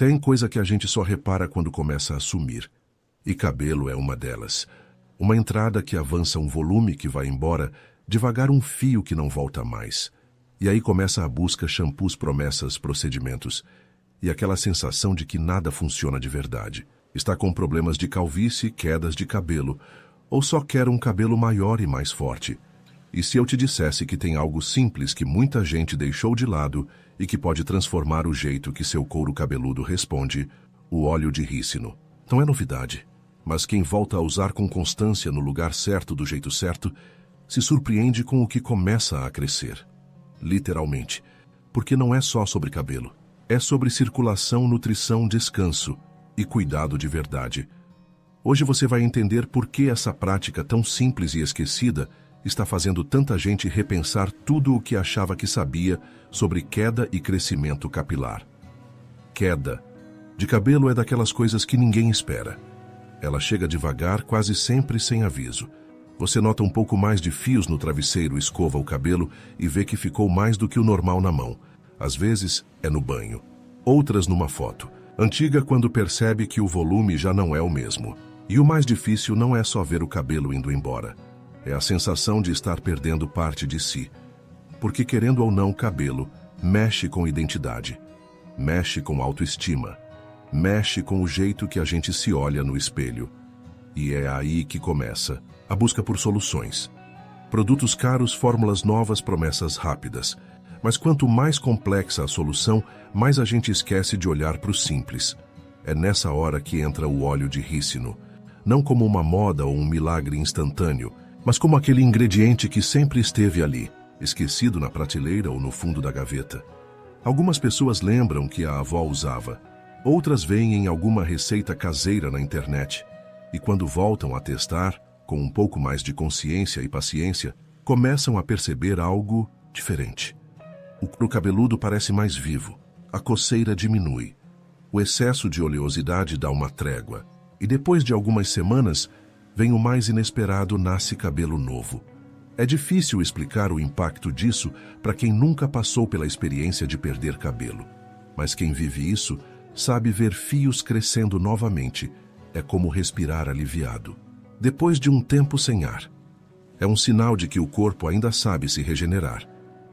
Tem coisa que a gente só repara quando começa a sumir. E cabelo é uma delas. Uma entrada que avança um volume que vai embora, devagar um fio que não volta mais. E aí começa a busca, shampoos, promessas, procedimentos. E aquela sensação de que nada funciona de verdade. Está com problemas de calvície, quedas de cabelo, ou só quer um cabelo maior e mais forte. E se eu te dissesse que tem algo simples que muita gente deixou de lado e que pode transformar o jeito que seu couro cabeludo responde, o óleo de rícino. Não é novidade, mas quem volta a usar com constância no lugar certo do jeito certo, se surpreende com o que começa a crescer. Literalmente, porque não é só sobre cabelo. É sobre circulação, nutrição, descanso e cuidado de verdade. Hoje você vai entender por que essa prática tão simples e esquecida está fazendo tanta gente repensar tudo o que achava que sabia sobre queda e crescimento capilar. Queda de cabelo é daquelas coisas que ninguém espera. Ela chega devagar, quase sempre sem aviso. Você nota um pouco mais de fios no travesseiro, escova o cabelo e vê que ficou mais do que o normal na mão. Às vezes é no banho, outras numa foto. Antiga quando percebe que o volume já não é o mesmo. E o mais difícil não é só ver o cabelo indo embora. É a sensação de estar perdendo parte de si. Porque querendo ou não, o cabelo mexe com identidade, mexe com autoestima, mexe com o jeito que a gente se olha no espelho. E é aí que começa a busca por soluções. Produtos caros, fórmulas novas, promessas rápidas. Mas quanto mais complexa a solução, mais a gente esquece de olhar para o simples. É nessa hora que entra o óleo de rícino. Não como uma moda ou um milagre instantâneo, mas como aquele ingrediente que sempre esteve ali, esquecido na prateleira ou no fundo da gaveta. Algumas pessoas lembram que a avó usava, outras veem em alguma receita caseira na internet, e quando voltam a testar, com um pouco mais de consciência e paciência, começam a perceber algo diferente. O couro cabeludo parece mais vivo, a coceira diminui, o excesso de oleosidade dá uma trégua, e depois de algumas semanas, vem o mais inesperado, nasce cabelo novo. É difícil explicar o impacto disso para quem nunca passou pela experiência de perder cabelo. Mas quem vive isso sabe ver fios crescendo novamente. É como respirar aliviado. Depois de um tempo sem ar. É um sinal de que o corpo ainda sabe se regenerar.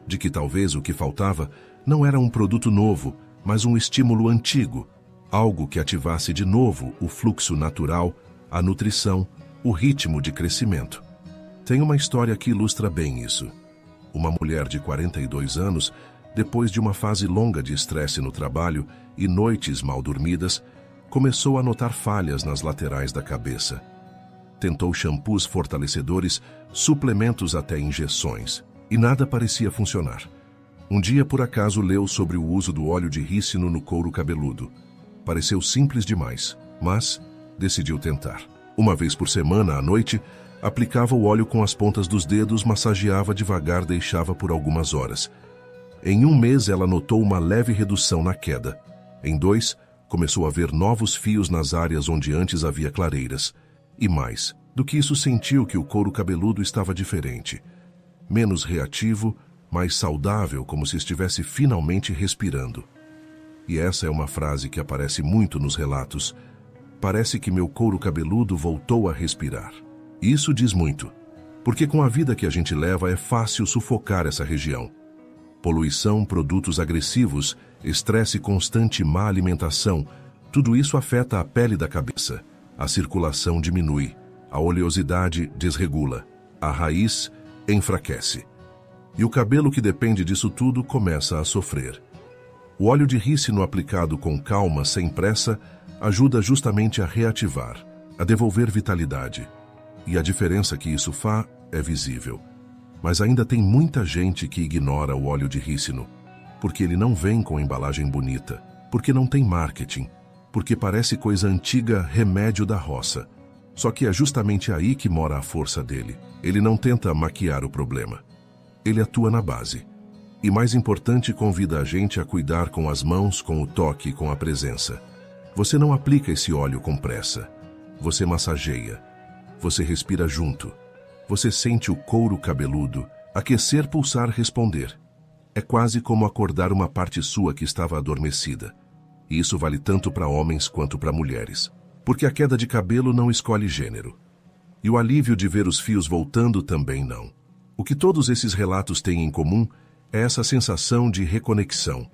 De que talvez o que faltava não era um produto novo, mas um estímulo antigo. Algo que ativasse de novo o fluxo natural, a nutrição, o ritmo de crescimento. Tem uma história que ilustra bem isso. Uma mulher de 42 anos, depois de uma fase longa de estresse no trabalho e noites mal dormidas, começou a notar falhas nas laterais da cabeça. Tentou shampoos fortalecedores, suplementos até injeções, e nada parecia funcionar. Um dia, por acaso, leu sobre o uso do óleo de rícino no couro cabeludo. Pareceu simples demais, mas decidiu tentar. Uma vez por semana, à noite, aplicava o óleo com as pontas dos dedos, massageava devagar, deixava por algumas horas. Em um mês, ela notou uma leve redução na queda. Em 2, começou a ver novos fios nas áreas onde antes havia clareiras. E mais do que isso, sentiu que o couro cabeludo estava diferente. Menos reativo, mais saudável, como se estivesse finalmente respirando. E essa é uma frase que aparece muito nos relatos. Parece que meu couro cabeludo voltou a respirar. Isso diz muito, porque com a vida que a gente leva é fácil sufocar essa região. Poluição, produtos agressivos, estresse constante, má alimentação, tudo isso afeta a pele da cabeça. A circulação diminui, a oleosidade desregula, a raiz enfraquece. E o cabelo que depende disso tudo começa a sofrer. O óleo de rícino aplicado com calma, sem pressa, ajuda justamente a reativar, a devolver vitalidade. E a diferença que isso faz é visível. Mas ainda tem muita gente que ignora o óleo de rícino, porque ele não vem com embalagem bonita, porque não tem marketing, porque parece coisa antiga, remédio da roça. Só que é justamente aí que mora a força dele. Ele não tenta maquiar o problema. Ele atua na base. E mais importante, convida a gente a cuidar com as mãos, com o toque, com a presença. Você não aplica esse óleo com pressa. Você massageia. Você respira junto. Você sente o couro cabeludo aquecer, pulsar, responder. É quase como acordar uma parte sua que estava adormecida. E isso vale tanto para homens quanto para mulheres. Porque a queda de cabelo não escolhe gênero. E o alívio de ver os fios voltando também não. O que todos esses relatos têm em comum é essa sensação de reconexão,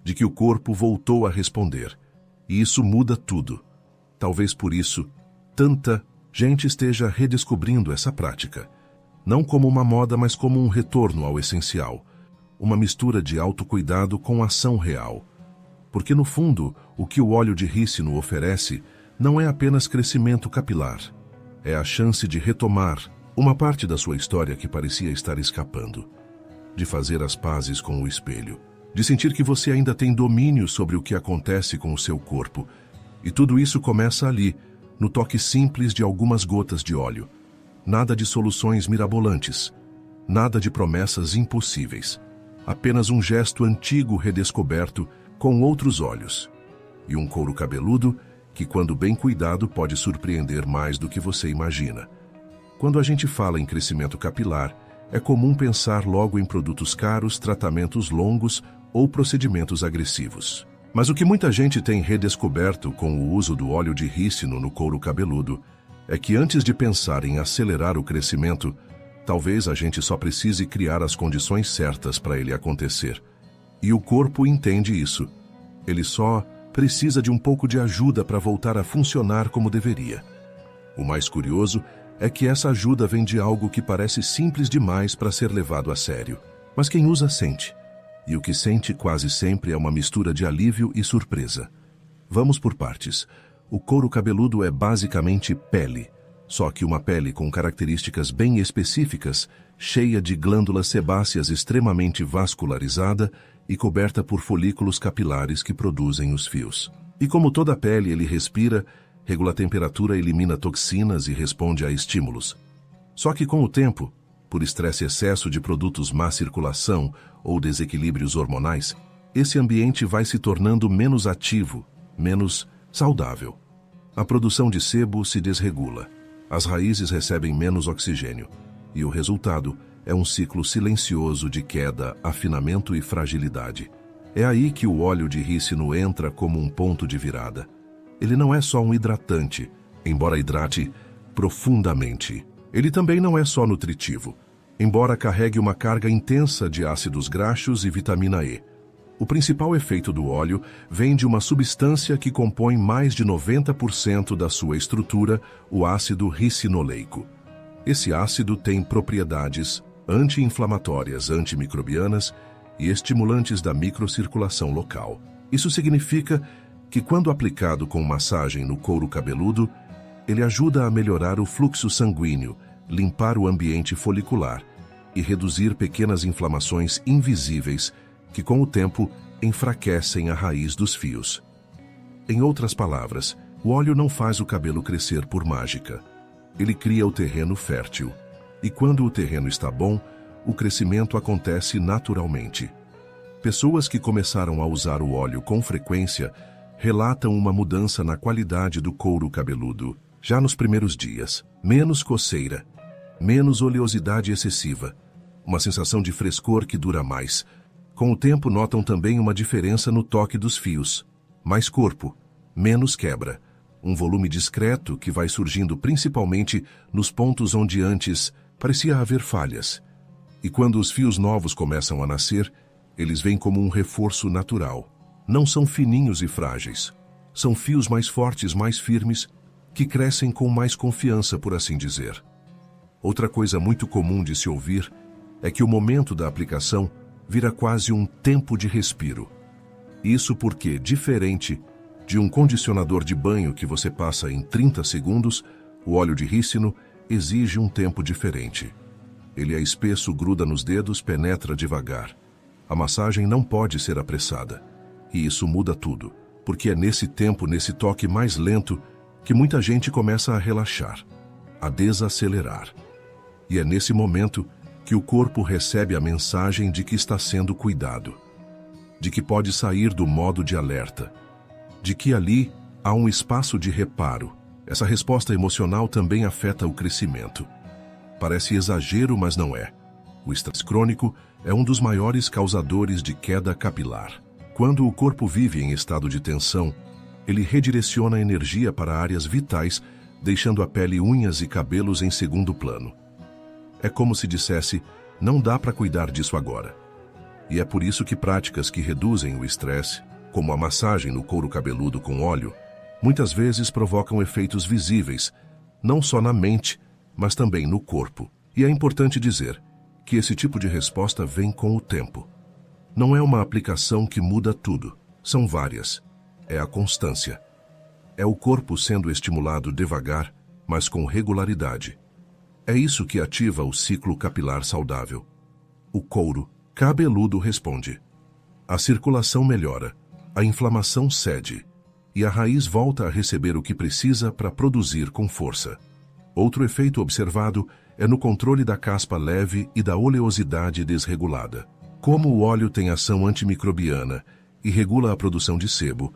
de que o corpo voltou a responder. E isso muda tudo. Talvez por isso, tanta gente esteja redescobrindo essa prática. Não como uma moda, mas como um retorno ao essencial. Uma mistura de autocuidado com ação real. Porque, no fundo, o que o óleo de rícino oferece não é apenas crescimento capilar. É a chance de retomar uma parte da sua história que parecia estar escapando. De fazer as pazes com o espelho. De sentir que você ainda tem domínio sobre o que acontece com o seu corpo. E tudo isso começa ali, no toque simples de algumas gotas de óleo. Nada de soluções mirabolantes. Nada de promessas impossíveis. Apenas um gesto antigo redescoberto com outros olhos. E um couro cabeludo que, quando bem cuidado, pode surpreender mais do que você imagina. Quando a gente fala em crescimento capilar, é comum pensar logo em produtos caros, tratamentos longos ou procedimentos agressivos. Mas o que muita gente tem redescoberto com o uso do óleo de rícino no couro cabeludo é que antes de pensar em acelerar o crescimento, talvez a gente só precise criar as condições certas para ele acontecer. E o corpo entende isso. Ele só precisa de um pouco de ajuda para voltar a funcionar como deveria. O mais curioso é que essa ajuda vem de algo que parece simples demais para ser levado a sério. Mas quem usa sente. E o que sente quase sempre é uma mistura de alívio e surpresa. Vamos por partes. O couro cabeludo é basicamente pele. Só que uma pele com características bem específicas, cheia de glândulas sebáceas extremamente vascularizada e coberta por folículos capilares que produzem os fios. E como toda pele, ele respira, regula a temperatura, elimina toxinas e responde a estímulos. Só que com o tempo, por estresse e excesso de produtos má circulação ou desequilíbrios hormonais, esse ambiente vai se tornando menos ativo, menos saudável. A produção de sebo se desregula. As raízes recebem menos oxigênio. E o resultado é um ciclo silencioso de queda, afinamento e fragilidade. É aí que o óleo de rícino entra como um ponto de virada. Ele não é só um hidratante, embora hidrate profundamente. Ele também não é só nutritivo, embora carregue uma carga intensa de ácidos graxos e vitamina E. O principal efeito do óleo vem de uma substância que compõe mais de 90% da sua estrutura, o ácido ricinoleico. Esse ácido tem propriedades anti-inflamatórias, antimicrobianas e estimulantes da microcirculação local. Isso significa que, quando aplicado com massagem no couro cabeludo, ele ajuda a melhorar o fluxo sanguíneo, limpar o ambiente folicular e reduzir pequenas inflamações invisíveis que, com o tempo, enfraquecem a raiz dos fios. Em outras palavras, o óleo não faz o cabelo crescer por mágica. Ele cria o terreno fértil. E quando o terreno está bom, o crescimento acontece naturalmente. Pessoas que começaram a usar o óleo com frequência relatam uma mudança na qualidade do couro cabeludo, já nos primeiros dias. Menos coceira, menos oleosidade excessiva, uma sensação de frescor que dura mais. Com o tempo notam também uma diferença no toque dos fios. Mais corpo, menos quebra. Um volume discreto que vai surgindo principalmente nos pontos onde antes parecia haver falhas. E quando os fios novos começam a nascer, eles vêm como um reforço natural. Não são fininhos e frágeis. São fios mais fortes, mais firmes, que crescem com mais confiança, por assim dizer. Outra coisa muito comum de se ouvir é que o momento da aplicação vira quase um tempo de respiro. Isso porque, diferente de um condicionador de banho que você passa em 30 segundos, o óleo de rícino exige um tempo diferente. Ele é espesso, gruda nos dedos, penetra devagar. A massagem não pode ser apressada. E isso muda tudo, porque é nesse tempo, nesse toque mais lento, que muita gente começa a relaxar, a desacelerar. E é nesse momento que o corpo recebe a mensagem de que está sendo cuidado, de que pode sair do modo de alerta, de que ali há um espaço de reparo. Essa resposta emocional também afeta o crescimento. Parece exagero, mas não é. O estresse crônico é um dos maiores causadores de queda capilar. Quando o corpo vive em estado de tensão, ele redireciona a energia para áreas vitais, deixando a pele, unhas e cabelos em segundo plano. É como se dissesse, não dá para cuidar disso agora. E é por isso que práticas que reduzem o estresse, como a massagem no couro cabeludo com óleo, muitas vezes provocam efeitos visíveis, não só na mente, mas também no corpo. E é importante dizer que esse tipo de resposta vem com o tempo. Não é uma aplicação que muda tudo, são várias. É a constância. É o corpo sendo estimulado devagar, mas com regularidade. É isso que ativa o ciclo capilar saudável. O couro cabeludo responde. A circulação melhora, a inflamação cede, e a raiz volta a receber o que precisa para produzir com força. Outro efeito observado é no controle da caspa leve e da oleosidade desregulada. Como o óleo tem ação antimicrobiana e regula a produção de sebo,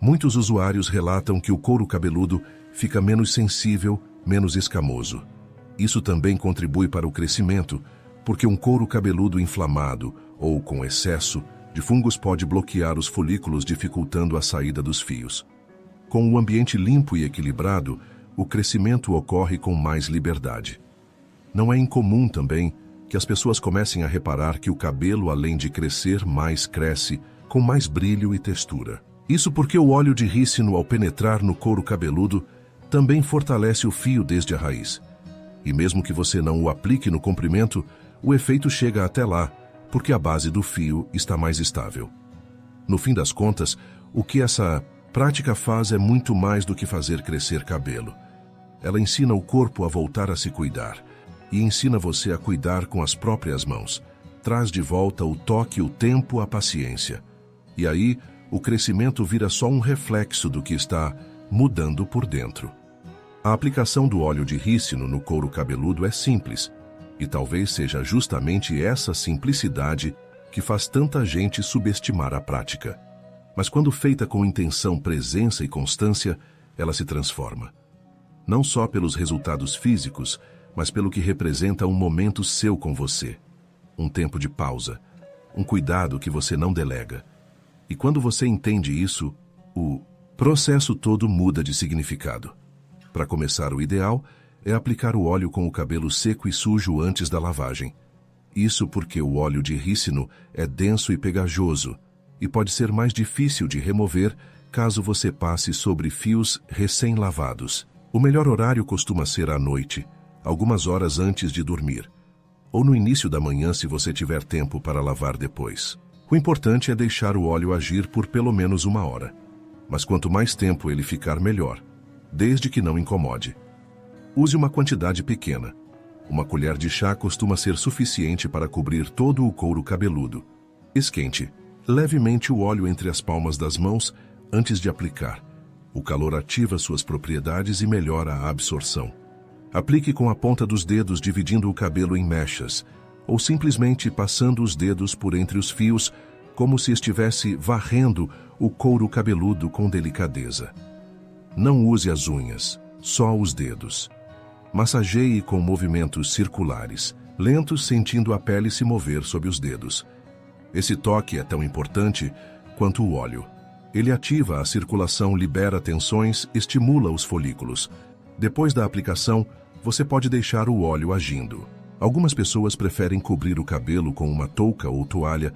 muitos usuários relatam que o couro cabeludo fica menos sensível, menos escamoso. Isso também contribui para o crescimento, porque um couro cabeludo inflamado ou com excesso de fungos pode bloquear os folículos, dificultando a saída dos fios. Com o ambiente limpo e equilibrado, o crescimento ocorre com mais liberdade. Não é incomum também que as pessoas comecem a reparar que o cabelo, além de crescer, mais cresce, com mais brilho e textura. Isso porque o óleo de rícino, ao penetrar no couro cabeludo, também fortalece o fio desde a raiz. E mesmo que você não o aplique no comprimento, o efeito chega até lá, porque a base do fio está mais estável. No fim das contas, o que essa prática faz é muito mais do que fazer crescer cabelo. Ela ensina o corpo a voltar a se cuidar e ensina você a cuidar com as próprias mãos. Traz de volta o toque, o tempo, a paciência. E aí, o crescimento vira só um reflexo do que está mudando por dentro. A aplicação do óleo de rícino no couro cabeludo é simples, e talvez seja justamente essa simplicidade que faz tanta gente subestimar a prática. Mas quando feita com intenção, presença e constância, ela se transforma. Não só pelos resultados físicos, mas pelo que representa um momento seu com você. Um tempo de pausa, um cuidado que você não delega. E quando você entende isso, o processo todo muda de significado. Para começar, o ideal é aplicar o óleo com o cabelo seco e sujo antes da lavagem. Isso porque o óleo de rícino é denso e pegajoso e pode ser mais difícil de remover caso você passe sobre fios recém-lavados. O melhor horário costuma ser à noite, algumas horas antes de dormir, ou no início da manhã se você tiver tempo para lavar depois. O importante é deixar o óleo agir por pelo menos 1 hora, mas quanto mais tempo ele ficar, melhor, desde que não incomode. Use uma quantidade pequena. Uma colher de chá costuma ser suficiente para cobrir todo o couro cabeludo. Esquente levemente o óleo entre as palmas das mãos antes de aplicar. O calor ativa suas propriedades e melhora a absorção. Aplique com a ponta dos dedos, dividindo o cabelo em mechas, ou simplesmente passando os dedos por entre os fios, como se estivesse varrendo o couro cabeludo com delicadeza. Não use as unhas, só os dedos. Massageie com movimentos circulares, lentos, sentindo a pele se mover sob os dedos. Esse toque é tão importante quanto o óleo. Ele ativa a circulação, libera tensões, estimula os folículos. Depois da aplicação, você pode deixar o óleo agindo. Algumas pessoas preferem cobrir o cabelo com uma touca ou toalha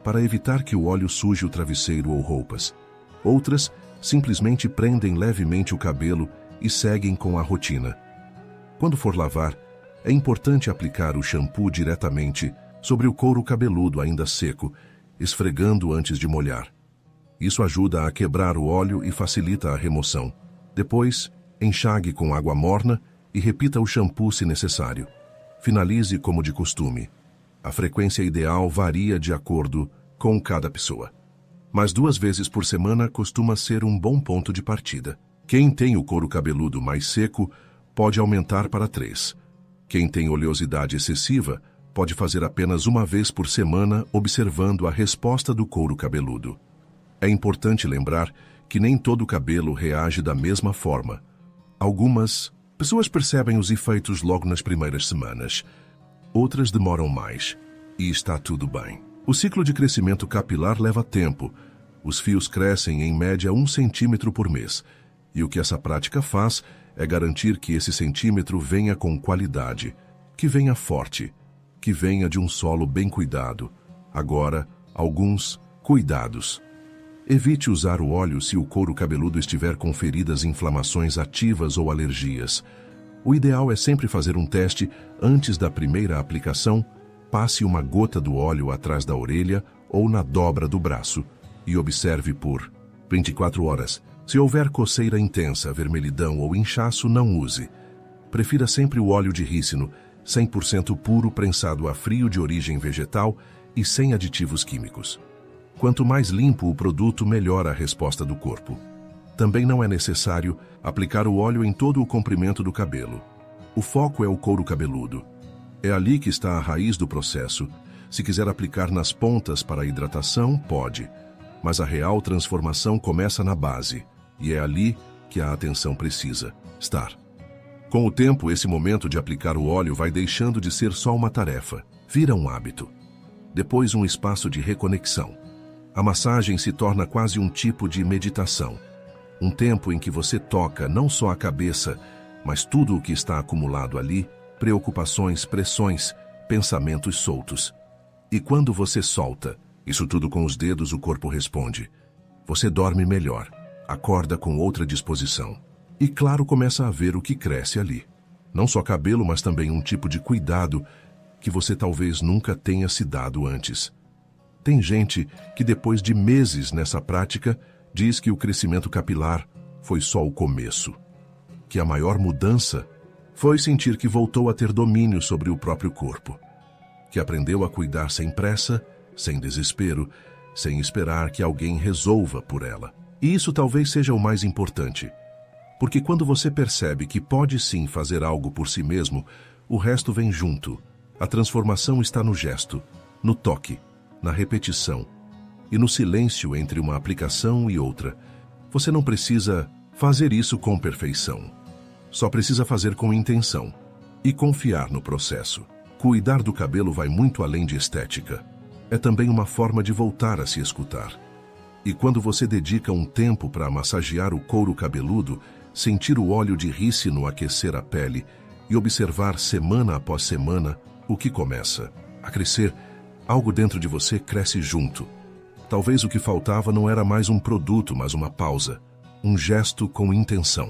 para evitar que o óleo suje o travesseiro ou roupas. Outras simplesmente prendem levemente o cabelo e seguem com a rotina. Quando for lavar, é importante aplicar o shampoo diretamente sobre o couro cabeludo ainda seco, esfregando antes de molhar. Isso ajuda a quebrar o óleo e facilita a remoção. Depois, enxague com água morna e repita o shampoo se necessário. Finalize como de costume. A frequência ideal varia de acordo com cada pessoa. Mas 2 vezes por semana costuma ser um bom ponto de partida. Quem tem o couro cabeludo mais seco pode aumentar para 3. Quem tem oleosidade excessiva pode fazer apenas 1 vez por semana, observando a resposta do couro cabeludo. É importante lembrar que nem todo cabelo reage da mesma forma. Algumas pessoas percebem os efeitos logo nas primeiras semanas. Outras demoram mais. E está tudo bem. O ciclo de crescimento capilar leva tempo, Os fios crescem em média 1 centímetro por mês, e o que essa prática faz é garantir que esse centímetro venha com qualidade, que venha forte, que venha de um solo bem cuidado. Agora, alguns cuidados. Evite usar o óleo se o couro cabeludo estiver com feridas, inflamações ativas ou alergias. O ideal é sempre fazer um teste antes da primeira aplicação. Passe uma gota do óleo atrás da orelha ou na dobra do braço e observe por 24 horas. Se houver coceira intensa, vermelhidão ou inchaço, não use. Prefira sempre o óleo de rícino, 100% puro, prensado a frio, de origem vegetal e sem aditivos químicos. Quanto mais limpo o produto, melhor a resposta do corpo. Também não é necessário aplicar o óleo em todo o comprimento do cabelo. O foco é o couro cabeludo. É ali que está a raiz do processo. Se quiser aplicar nas pontas para a hidratação, pode. Mas a real transformação começa na base, e é ali que a atenção precisa estar. Com o tempo, esse momento de aplicar o óleo vai deixando de ser só uma tarefa, vira um hábito. Depois, um espaço de reconexão. A massagem se torna quase um tipo de meditação. Um tempo em que você toca não só a cabeça, mas tudo o que está acumulado ali, preocupações, pressões, pensamentos soltos. E quando você solta, isso tudo com os dedos, o corpo responde. Você dorme melhor, acorda com outra disposição. E claro, começa a ver o que cresce ali. Não só cabelo, mas também um tipo de cuidado que você talvez nunca tenha se dado antes. Tem gente que depois de meses nessa prática diz que o crescimento capilar foi só o começo. Que a maior mudança foi sentir que voltou a ter domínio sobre o próprio corpo. Que aprendeu a cuidar sem pressa, sem desespero, sem esperar que alguém resolva por ela. E isso talvez seja o mais importante. Porque quando você percebe que pode sim fazer algo por si mesmo, o resto vem junto. A transformação está no gesto, no toque, na repetição e no silêncio entre uma aplicação e outra. Você não precisa fazer isso com perfeição. Só precisa fazer com intenção e confiar no processo. Cuidar do cabelo vai muito além de estética. É também uma forma de voltar a se escutar. E quando você dedica um tempo para massagear o couro cabeludo, sentir o óleo de rícino aquecer a pele e observar semana após semana o que começa a crescer, algo dentro de você cresce junto. Talvez o que faltava não era mais um produto, mas uma pausa, um gesto com intenção.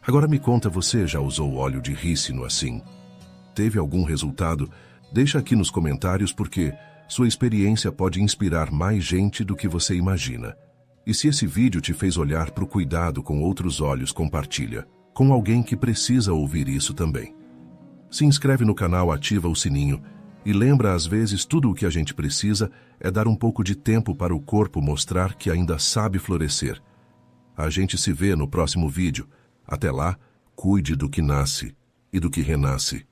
Agora me conta, você já usou óleo de rícino assim? Teve algum resultado? Deixa aqui nos comentários, porque sua experiência pode inspirar mais gente do que você imagina. E se esse vídeo te fez olhar para o cuidado com outros olhos, compartilha com alguém que precisa ouvir isso também. Se inscreve no canal, ativa o sininho e lembra, às vezes tudo o que a gente precisa é dar um pouco de tempo para o corpo mostrar que ainda sabe florescer. A gente se vê no próximo vídeo. Até lá, cuide do que nasce e do que renasce.